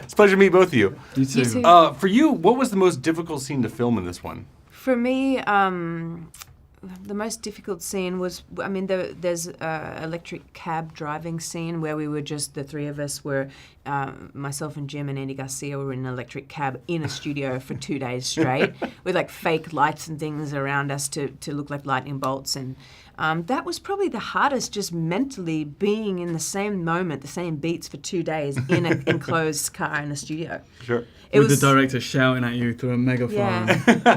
It's a pleasure to meet both of you. You too. You too. For you, what was the most difficult scene to film in this one? For me, the most difficult scene was, I mean, there's an electric cab driving scene where we were just, the three of us were, myself and Jim and Andy Garcia were in an electric cab in a studio for 2 days straight with like fake lights and things around us to look like lightning bolts. And that was probably the hardest, just mentally being in the same moment, the same beats for 2 days in an enclosed car in a studio. Sure. With the director shouting at you through a megaphone,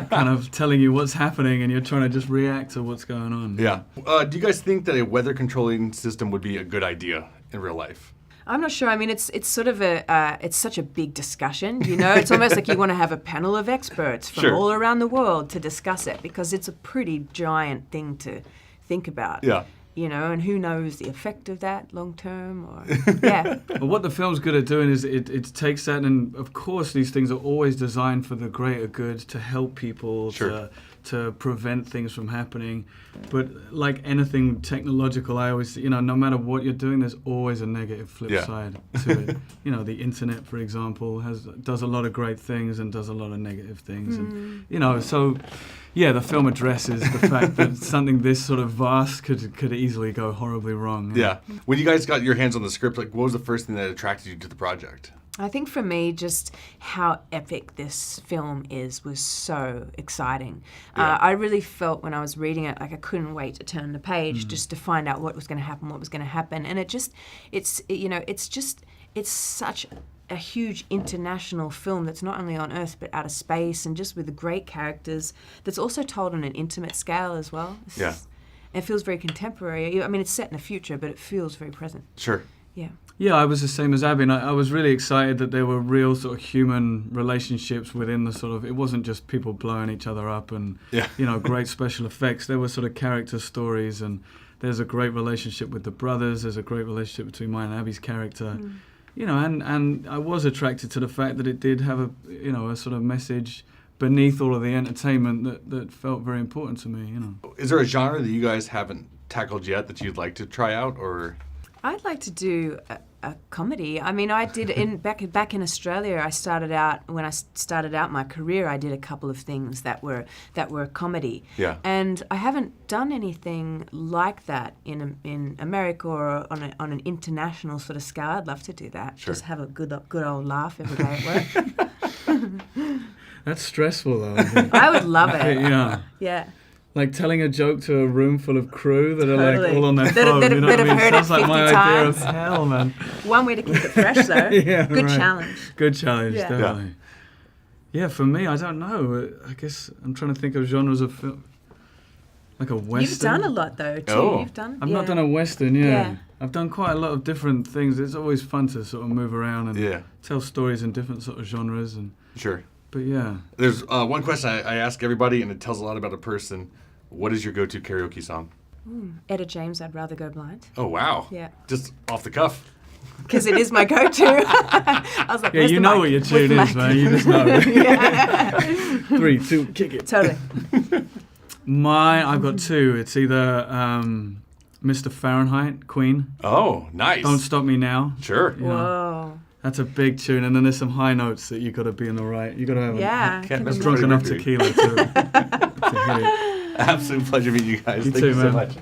kind of telling you what's happening, and you're trying to just react to what's going on. Yeah. Do you guys think that a weather controlling system would be a good idea in real life? I'm not sure. I mean, it's sort of it's such a big discussion, you know? It's almost like you want to have a panel of experts from all around the world to discuss it, because it's a pretty giant thing to think about. Yeah. You know, and who knows the effect of that long term, or yeah. Well, what the film's good at doing is it takes that, and of course these things are always designed for the greater good, to help people, to prevent things from happening. But like anything technological, I always, no matter what you're doing, there's always a negative flip side to it. The internet, for example, does a lot of great things and does a lot of negative things, and so. Yeah, the film addresses the fact that something this sort of vast could easily go horribly wrong. Yeah. When you guys got your hands on the script, what was the first thing that attracted you to the project? I think for me, just how epic this film was so exciting. Yeah. I really felt when I was reading it, like I couldn't wait to turn the page just to find out what was going to happen. And it's such a huge international film that's not only on Earth but out of space, and just with great characters, that's also told on an intimate scale as well. It feels very contemporary. I mean, it's set in the future, but it feels very present. Sure. Yeah. Yeah, I was the same as Abbie, and I was really excited that there were real sort of human relationships within the sort of, it wasn't just people blowing each other up and, great special effects. There were sort of character stories, and there's a great relationship with the brothers. There's a great relationship between mine and Abbie's character. And I was attracted to the fact that it did have a sort of message beneath all of the entertainment that felt very important to me. Is there a genre that you guys haven't tackled yet that you'd like to try out, or? I'd like to do a comedy. I mean, I did back in Australia. When I started out my career, I did a couple of things that were comedy. Yeah. And I haven't done anything like that in America or on an international sort of scale. I'd love to do that. Sure. Just have a good old laugh every day at work. That's stressful, though. I would love it. Yeah. Yeah. Like telling a joke to a room full of crew that are like all on their That phone. have You know what I mean? heard it Sounds like 50 my idea of times. hell, man. One way to keep it fresh, though. Yeah, Good right. challenge. Good challenge, Yeah. definitely. Yeah, for me, I don't know. I guess I'm trying to think of genres of film. Like a western. You've done a lot, though, too. Oh. I've I've not done a western, yeah. Yeah. I've done quite a lot of different things. It's always fun to sort of move around and tell stories in different sort of genres. Sure. But yeah. There's one question I ask everybody, and it tells a lot about a person. What is your go-to karaoke song? Etta James, I'd Rather Go Blind. Oh, wow. Yeah. Just off the cuff. Because it is my go-to. I was like, Yeah, you know what your tune is, man. You just know. Yeah. 3, 2, kick it. Totally. I've got two. It's either Mr. Fahrenheit, Queen. Oh, nice. Don't Stop Me Now. Sure. You know, Whoa. that's a big tune, and then there's some high notes that you got to be in the right. You got to have That's drunk Freddie enough Mercury. tequila to hit it. Absolute pleasure meeting you guys. You Thank too, you so man. much.